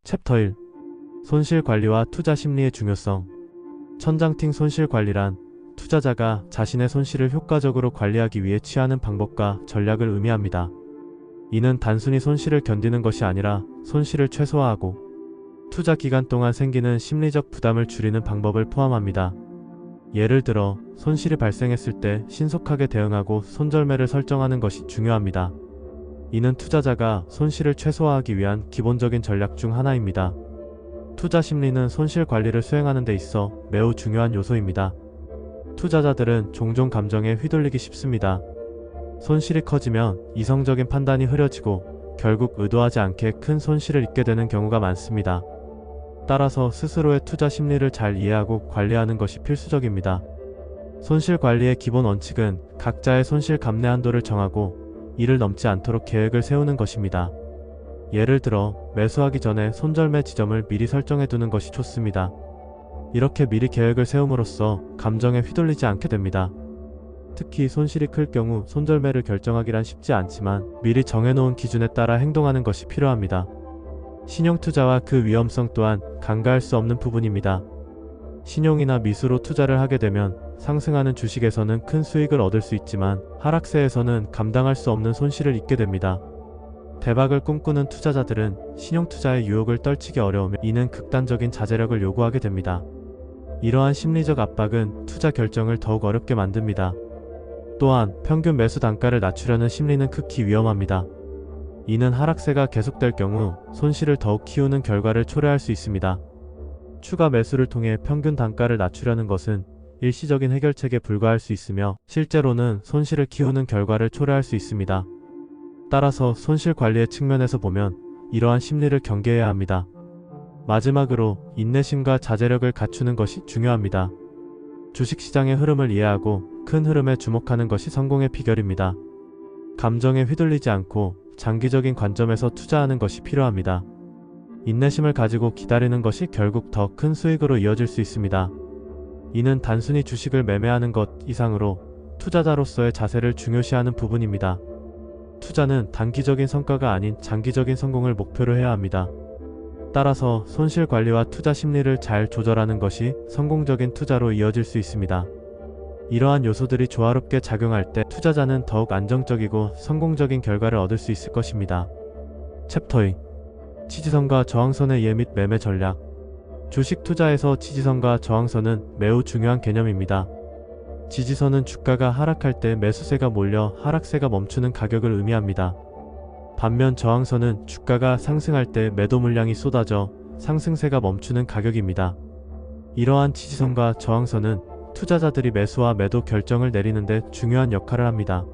챕터 1. 손실 관리와 투자 심리의 중요성. 천장팅 손실 관리란 투자자가 자신의 손실을 효과적으로 관리하기 위해 취하는 방법과 전략을 의미합니다. 이는 단순히 손실을 견디는 것이 아니라 손실을 최소화하고 투자 기간 동안 생기는 심리적 부담을 줄이는 방법을 포함합니다. 예를 들어 손실이 발생했을 때 신속하게 대응하고 손절매를 설정하는 것이 중요합니다. 이는 투자자가 손실을 최소화하기 위한 기본적인 전략 중 하나입니다. 투자 심리는 손실 관리를 수행하는 데 있어 매우 중요한 요소입니다. 투자자들은 종종 감정에 휘둘리기 쉽습니다. 손실이 커지면 이성적인 판단이 흐려지고 결국 의도하지 않게 큰 손실을 입게 되는 경우가 많습니다. 따라서 스스로의 투자 심리를 잘 이해하고 관리하는 것이 필수적입니다. 손실 관리의 기본 원칙은 각자의 손실 감내 한도를 정하고 이를 넘지 않도록 계획을 세우는 것입니다. 예를 들어 매수하기 전에 손절매 지점을 미리 설정해 두는 것이 좋습니다. 이렇게 미리 계획을 세움으로써 감정에 휘둘리지 않게 됩니다. 특히 손실이 클 경우 손절매를 결정하기란 쉽지 않지만 미리 정해놓은 기준에 따라 행동하는 것이 필요합니다. 신용투자와 그 위험성 또한 간과할 수 없는 부분입니다. 신용이나 미수로 투자를 하게 되면 상승하는 주식에서는 큰 수익을 얻을 수 있지만 하락세에서는 감당할 수 없는 손실을 입게 됩니다. 대박을 꿈꾸는 투자자들은 신용투자의 유혹을 떨치기 어려우며 이는 극단적인 자제력을 요구하게 됩니다. 이러한 심리적 압박은 투자 결정을 더욱 어렵게 만듭니다. 또한 평균 매수 단가를 낮추려는 심리는 극히 위험합니다. 이는 하락세가 계속될 경우 손실을 더욱 키우는 결과를 초래할 수 있습니다. 추가 매수를 통해 평균 단가를 낮추려는 것은 일시적인 해결책에 불과할 수 있으며 실제로는 손실을 키우는 결과를 초래할 수 있습니다. 따라서 손실 관리의 측면에서 보면 이러한 심리를 경계해야 합니다. 마지막으로 인내심과 자제력을 갖추는 것이 중요합니다. 주식시장의 흐름을 이해하고 큰 흐름에 주목하는 것이 성공의 비결입니다. 감정에 휘둘리지 않고 장기적인 관점에서 투자하는 것이 필요합니다. 인내심을 가지고 기다리는 것이 결국 더 큰 수익으로 이어질 수 있습니다. 이는 단순히 주식을 매매하는 것 이상으로 투자자로서의 자세를 중요시하는 부분입니다. 투자는 단기적인 성과가 아닌 장기적인 성공을 목표로 해야 합니다. 따라서 손실 관리와 투자 심리를 잘 조절하는 것이 성공적인 투자로 이어질 수 있습니다. 이러한 요소들이 조화롭게 작용할 때 투자자는 더욱 안정적이고 성공적인 결과를 얻을 수 있을 것입니다. 챕터 2. 지지선과 저항선의 이해 및 매매 전략. 주식 투자에서 지지선과 저항선은 매우 중요한 개념입니다. 지지선은 주가가 하락할 때 매수세가 몰려 하락세가 멈추는 가격을 의미합니다. 반면 저항선은 주가가 상승할 때 매도 물량이 쏟아져 상승세가 멈추는 가격입니다. 이러한 지지선과 저항선은 투자자들이 매수와 매도 결정을 내리는데 중요한 역할을 합니다.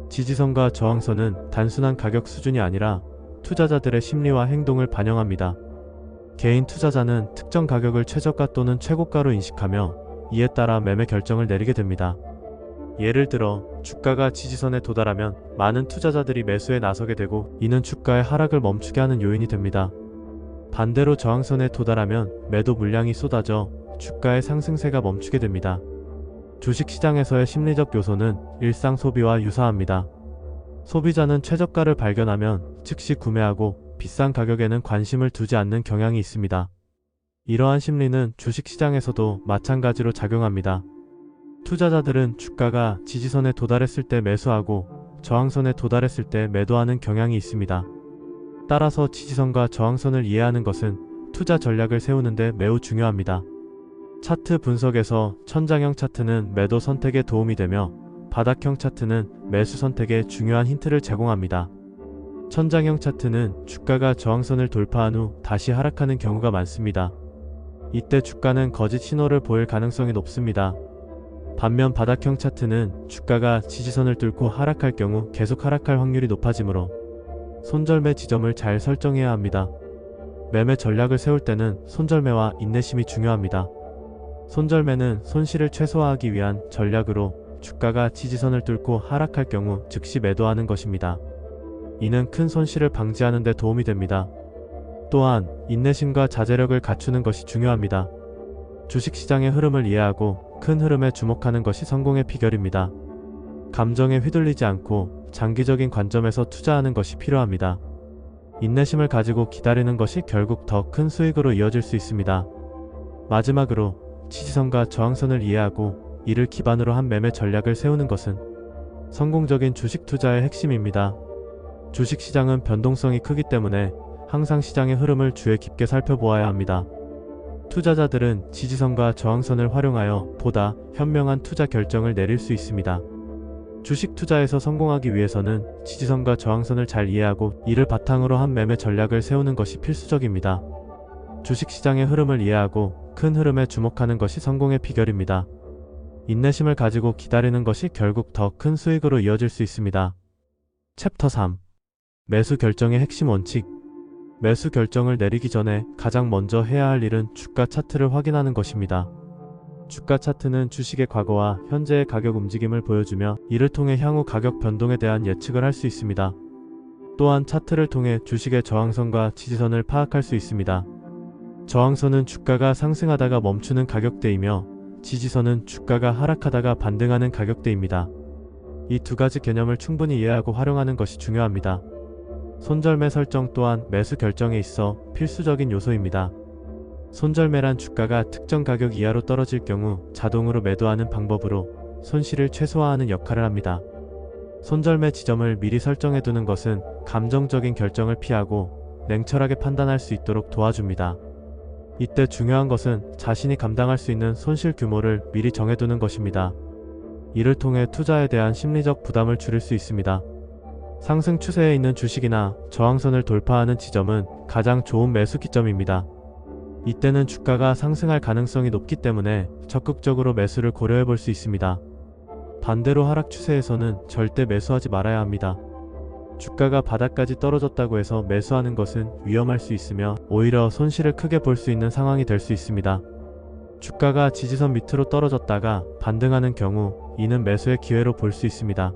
지지선과 저항선은 단순한 가격 수준이 아니라 투자자들의 심리와 행동을 반영합니다. 개인 투자자는 특정 가격을 최저가 또는 최고가로 인식하며 이에 따라 매매 결정을 내리게 됩니다. 예를 들어 주가가 지지선에 도달하면 많은 투자자들이 매수에 나서게 되고 이는 주가의 하락을 멈추게 하는 요인이 됩니다. 반대로 저항선에 도달하면 매도 물량이 쏟아져 주가의 상승세가 멈추게 됩니다. 주식시장에서의 심리적 요소는 일상 소비와 유사합니다. 소비자는 최저가를 발견하면 즉시 구매하고 비싼 가격에는 관심을 두지 않는 경향이 있습니다. 이러한 심리는 주식시장에서도 마찬가지로 작용합니다. 투자자들은 주가가 지지선에 도달했을 때 매수하고 저항선에 도달했을 때 매도하는 경향이 있습니다. 따라서 지지선과 저항선을 이해하는 것은 투자 전략을 세우는데 매우 중요합니다. 차트 분석에서 천장형 차트는 매도 선택에 도움이 되며 바닥형 차트는 매수 선택에 중요한 힌트를 제공합니다. 천장형 차트는 주가가 저항선을 돌파한 후 다시 하락하는 경우가 많습니다. 이때 주가는 거짓 신호를 보일 가능성이 높습니다. 반면 바닥형 차트는 주가가 지지선을 뚫고 하락할 경우 계속 하락할 확률이 높아지므로 손절매 지점을 잘 설정해야 합니다. 매매 전략을 세울 때는 손절매와 인내심이 중요합니다. 손절매는 손실을 최소화하기 위한 전략으로 주가가 지지선을 뚫고 하락할 경우 즉시 매도하는 것입니다. 이는 큰 손실을 방지하는 데 도움이 됩니다. 또한 인내심과 자제력을 갖추는 것이 중요합니다. 주식시장의 흐름을 이해하고 큰 흐름에 주목하는 것이 성공의 비결입니다. 감정에 휘둘리지 않고 장기적인 관점에서 투자하는 것이 필요합니다. 인내심을 가지고 기다리는 것이 결국 더 큰 수익으로 이어질 수 있습니다. 마지막으로 지지선과 저항선을 이해하고 이를 기반으로 한 매매 전략을 세우는 것은 성공적인 주식 투자의 핵심입니다. 주식시장은 변동성이 크기 때문에 항상 시장의 흐름을 주의 깊게 살펴보아야 합니다. 투자자들은 지지선과 저항선을 활용하여 보다 현명한 투자 결정을 내릴 수 있습니다. 주식 투자에서 성공하기 위해서는 지지선과 저항선을 잘 이해하고 이를 바탕으로 한 매매 전략을 세우는 것이 필수적입니다. 주식시장의 흐름을 이해하고 큰 흐름에 주목하는 것이 성공의 비결입니다. 인내심을 가지고 기다리는 것이 결국 더 큰 수익으로 이어질 수 있습니다. 챕터 3. 매수 결정의 핵심 원칙. 매수 결정을 내리기 전에 가장 먼저 해야 할 일은 주가 차트를 확인하는 것입니다. 주가 차트는 주식의 과거와 현재의 가격 움직임을 보여주며 이를 통해 향후 가격 변동에 대한 예측을 할 수 있습니다. 또한 차트를 통해 주식의 저항선과 지지선을 파악할 수 있습니다. 저항선은 주가가 상승하다가 멈추는 가격대이며 지지선은 주가가 하락하다가 반등하는 가격대입니다. 이 두 가지 개념을 충분히 이해하고 활용하는 것이 중요합니다. 손절매 설정 또한 매수 결정에 있어 필수적인 요소입니다. 손절매란 주가가 특정 가격 이하로 떨어질 경우 자동으로 매도하는 방법으로 손실을 최소화하는 역할을 합니다. 손절매 지점을 미리 설정해 두는 것은 감정적인 결정을 피하고 냉철하게 판단할 수 있도록 도와줍니다. 이때 중요한 것은 자신이 감당할 수 있는 손실 규모를 미리 정해두는 것입니다. 이를 통해 투자에 대한 심리적 부담을 줄일 수 있습니다. 상승 추세에 있는 주식이나 저항선을 돌파하는 지점은 가장 좋은 매수 기점입니다. 이때는 주가가 상승할 가능성이 높기 때문에 적극적으로 매수를 고려해 볼 수 있습니다. 반대로 하락 추세에서는 절대 매수하지 말아야 합니다. 주가가 바닥까지 떨어졌다고 해서 매수하는 것은 위험할 수 있으며 오히려 손실을 크게 볼 수 있는 상황이 될 수 있습니다. 주가가 지지선 밑으로 떨어졌다가 반등하는 경우 이는 매수의 기회로 볼 수 있습니다.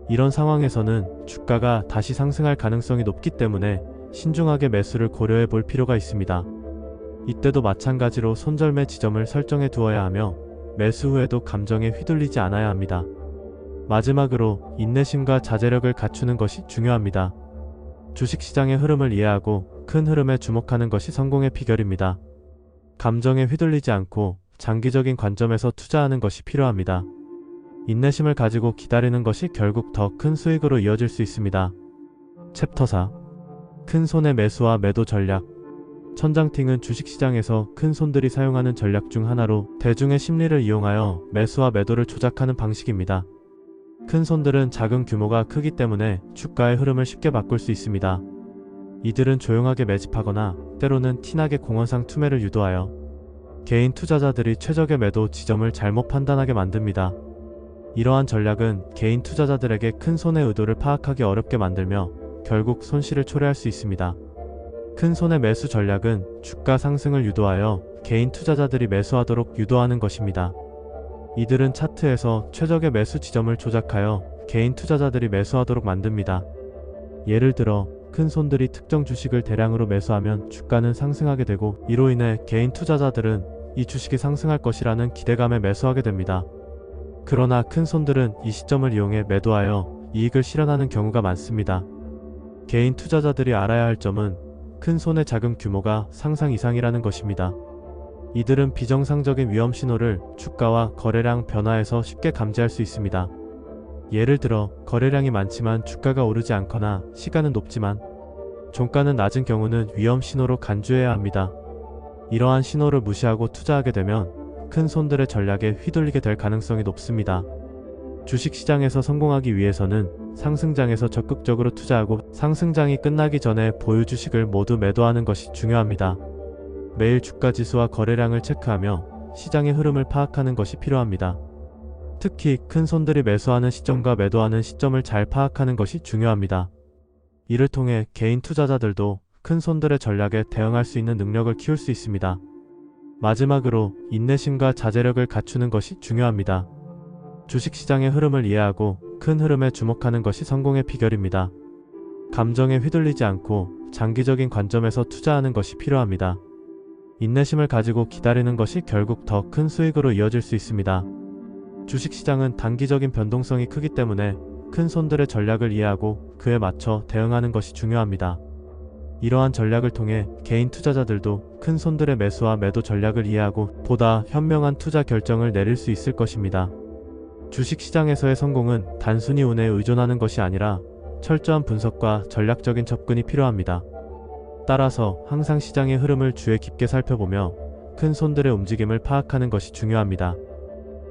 이런 상황에서는 주가가 다시 상승할 가능성이 높기 때문에 신중하게 매수를 고려해 볼 필요가 있습니다. 이때도 마찬가지로 손절매 지점을 설정해 두어야 하며 매수 후에도 감정에 휘둘리지 않아야 합니다. 마지막으로 인내심과 자제력을 갖추는 것이 중요합니다. 주식시장의 흐름을 이해하고 큰 흐름에 주목하는 것이 성공의 비결입니다. 감정에 휘둘리지 않고 장기적인 관점에서 투자하는 것이 필요합니다. 인내심을 가지고 기다리는 것이 결국 더 큰 수익으로 이어질 수 있습니다. 챕터 4. 큰 손의 매수와 매도 전략. 천장팅은 주식시장에서 큰 손들이 사용하는 전략 중 하나로 대중의 심리를 이용하여 매수와 매도를 조작하는 방식입니다. 큰 손들은 작은 규모가 크기 때문에 주가의 흐름을 쉽게 바꿀 수 있습니다. 이들은 조용하게 매집하거나 때로는 티나게 공헌상 투매를 유도하여 개인 투자자들이 최적의 매도 지점을 잘못 판단하게 만듭니다. 이러한 전략은 개인 투자자들에게 큰 손의 의도를 파악하기 어렵게 만들며 결국 손실을 초래할 수 있습니다. 큰 손의 매수 전략은 주가 상승을 유도하여 개인 투자자들이 매수하도록 유도하는 것입니다. 이들은 차트에서 최적의 매수 지점을 조작하여 개인 투자자들이 매수하도록 만듭니다. 예를 들어 큰 손들이 특정 주식을 대량으로 매수하면 주가는 상승하게 되고 이로 인해 개인 투자자들은 이 주식이 상승할 것이라는 기대감에 매수하게 됩니다. 그러나 큰 손들은 이 시점을 이용해 매도하여 이익을 실현하는 경우가 많습니다. 개인 투자자들이 알아야 할 점은 큰 손의 작은 규모가 상상 이상이라는 것입니다. 이들은 비정상적인 위험 신호를 주가와 거래량 변화에서 쉽게 감지할 수 있습니다. 예를 들어 거래량이 많지만 주가가 오르지 않거나 시가는 높지만 종가는 낮은 경우는 위험 신호로 간주해야 합니다. 이러한 신호를 무시하고 투자하게 되면 큰 손들의 전략에 휘둘리게 될 가능성이 높습니다. 주식시장에서 성공하기 위해서는 상승장에서 적극적으로 투자하고 상승장이 끝나기 전에 보유 주식을 모두 매도하는 것이 중요합니다. 매일 주가지수와 거래량을 체크하며 시장의 흐름을 파악하는 것이 필요합니다. 특히 큰 손들이 매수하는 시점과 매도하는 시점을 잘 파악하는 것이 중요합니다. 이를 통해 개인 투자자들도 큰 손들의 전략에 대응할 수 있는 능력을 키울 수 있습니다. 마지막으로 인내심과 자제력을 갖추는 것이 중요합니다. 주식시장의 흐름을 이해하고 큰 흐름에 주목하는 것이 성공의 비결입니다. 감정에 휘둘리지 않고 장기적인 관점에서 투자하는 것이 필요합니다. 인내심을 가지고 기다리는 것이 결국 더 큰 수익으로 이어질 수 있습니다. 주식시장은 단기적인 변동성이 크기 때문에 큰 손들의 전략을 이해하고 그에 맞춰 대응하는 것이 중요합니다. 이러한 전략을 통해 개인 투자자들도 큰 손들의 매수와 매도 전략을 이해하고 보다 현명한 투자 결정을 내릴 수 있을 것입니다. 주식시장에서의 성공은 단순히 운에 의존하는 것이 아니라 철저한 분석과 전략적인 접근이 필요합니다. 따라서 항상 시장의 흐름을 주의 깊게 살펴보며 큰 손들의 움직임을 파악하는 것이 중요합니다.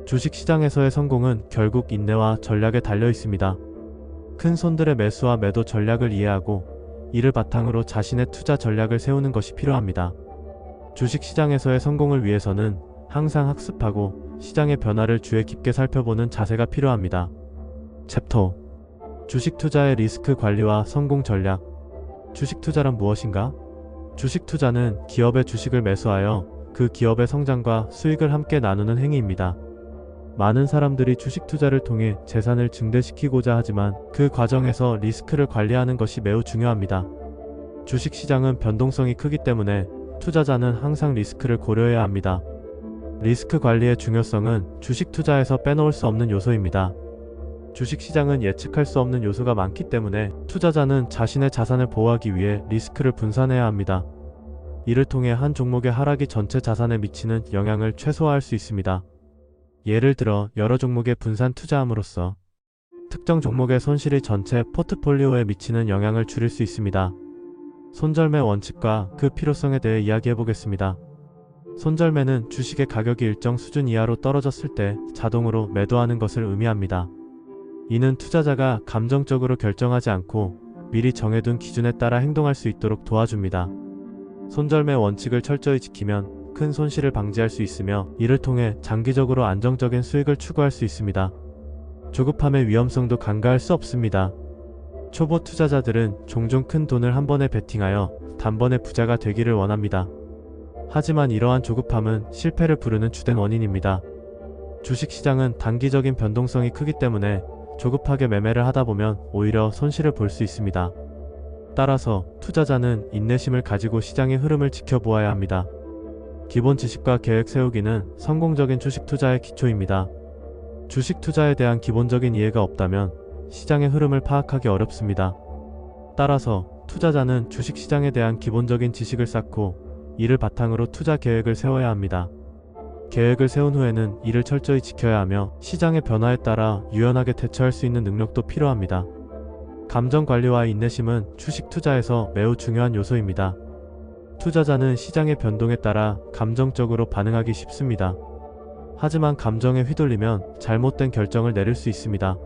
주식시장에서의 성공은 결국 인내와 전략에 달려 있습니다. 큰 손들의 매수와 매도 전략을 이해하고 이를 바탕으로 자신의 투자 전략을 세우는 것이 필요합니다. 주식시장에서의 성공을 위해서는 항상 학습하고 시장의 변화를 주의 깊게 살펴보는 자세가 필요합니다. 챕터 주식 투자의 리스크 관리와 성공 전략. 주식 투자란 무엇인가? 주식 투자는 기업의 주식을 매수하여 그 기업의 성장과 수익을 함께 나누는 행위입니다. 많은 사람들이 주식 투자를 통해 재산을 증대시키고자 하지만 그 과정에서 리스크를 관리하는 것이 매우 중요합니다. 주식 시장은 변동성이 크기 때문에 투자자는 항상 리스크를 고려해야 합니다. 리스크 관리의 중요성은 주식 투자에서 빼놓을 수 없는 요소입니다. 주식시장은 예측할 수 없는 요소가 많기 때문에 투자자는 자신의 자산을 보호하기 위해 리스크를 분산해야 합니다. 이를 통해 한 종목의 하락이 전체 자산에 미치는 영향을 최소화할 수 있습니다. 예를 들어 여러 종목에 분산 투자함으로써 특정 종목의 손실이 전체 포트폴리오에 미치는 영향을 줄일 수 있습니다. 손절매 원칙과 그 필요성에 대해 이야기해 보겠습니다. 손절매는 주식의 가격이 일정 수준 이하로 떨어졌을 때 자동으로 매도하는 것을 의미합니다. 이는 투자자가 감정적으로 결정하지 않고 미리 정해둔 기준에 따라 행동할 수 있도록 도와줍니다. 손절매 원칙을 철저히 지키면 큰 손실을 방지할 수 있으며 이를 통해 장기적으로 안정적인 수익을 추구할 수 있습니다. 조급함의 위험성도 간과할 수 없습니다. 초보 투자자들은 종종 큰 돈을 한 번에 베팅하여 단번에 부자가 되기를 원합니다. 하지만 이러한 조급함은 실패를 부르는 주된 원인입니다. 주식시장은 단기적인 변동성이 크기 때문에 조급하게 매매를 하다 보면 오히려 손실을 볼 수 있습니다. 따라서 투자자는 인내심을 가지고 시장의 흐름을 지켜보아야 합니다. 기본 지식과 계획 세우기는 성공적인 주식 투자의 기초입니다. 주식 투자에 대한 기본적인 이해가 없다면 시장의 흐름을 파악하기 어렵습니다. 따라서 투자자는 주식 시장에 대한 기본적인 지식을 쌓고 이를 바탕으로 투자 계획을 세워야 합니다. 계획을 세운 후에는 이를 철저히 지켜야 하며 시장의 변화에 따라 유연하게 대처할 수 있는 능력도 필요합니다. 감정 관리와 인내심은 주식 투자에서 매우 중요한 요소입니다. 투자자는 시장의 변동에 따라 감정적으로 반응하기 쉽습니다. 하지만 감정에 휘둘리면 잘못된 결정을 내릴 수 있습니다.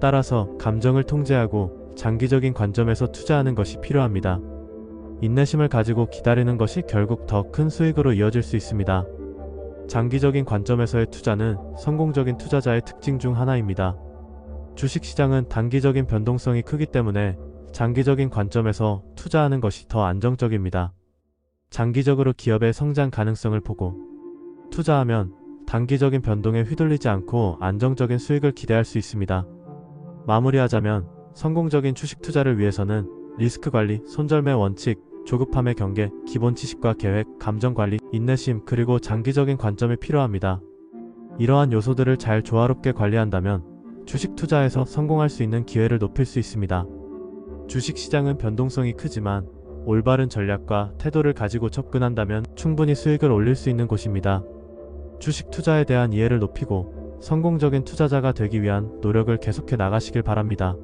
따라서 감정을 통제하고 장기적인 관점에서 투자하는 것이 필요합니다. 인내심을 가지고 기다리는 것이 결국 더 큰 수익으로 이어질 수 있습니다. 장기적인 관점에서의 투자는 성공적인 투자자의 특징 중 하나입니다. 주식시장은 단기적인 변동성이 크기 때문에 장기적인 관점에서 투자하는 것이 더 안정적입니다. 장기적으로 기업의 성장 가능성을 보고 투자하면 단기적인 변동에 휘둘리지 않고 안정적인 수익을 기대할 수 있습니다. 마무리하자면 성공적인 주식 투자를 위해서는 리스크 관리, 손절매 원칙, 조급함의 경계, 기본 지식과 계획, 감정 관리, 인내심, 그리고 장기적인 관점이 필요합니다. 이러한 요소들을 잘 조화롭게 관리한다면 주식 투자에서 성공할 수 있는 기회를 높일 수 있습니다. 주식 시장은 변동성이 크지만 올바른 전략과 태도를 가지고 접근한다면 충분히 수익을 올릴 수 있는 곳입니다. 주식 투자에 대한 이해를 높이고 성공적인 투자자가 되기 위한 노력을 계속해 나가시길 바랍니다.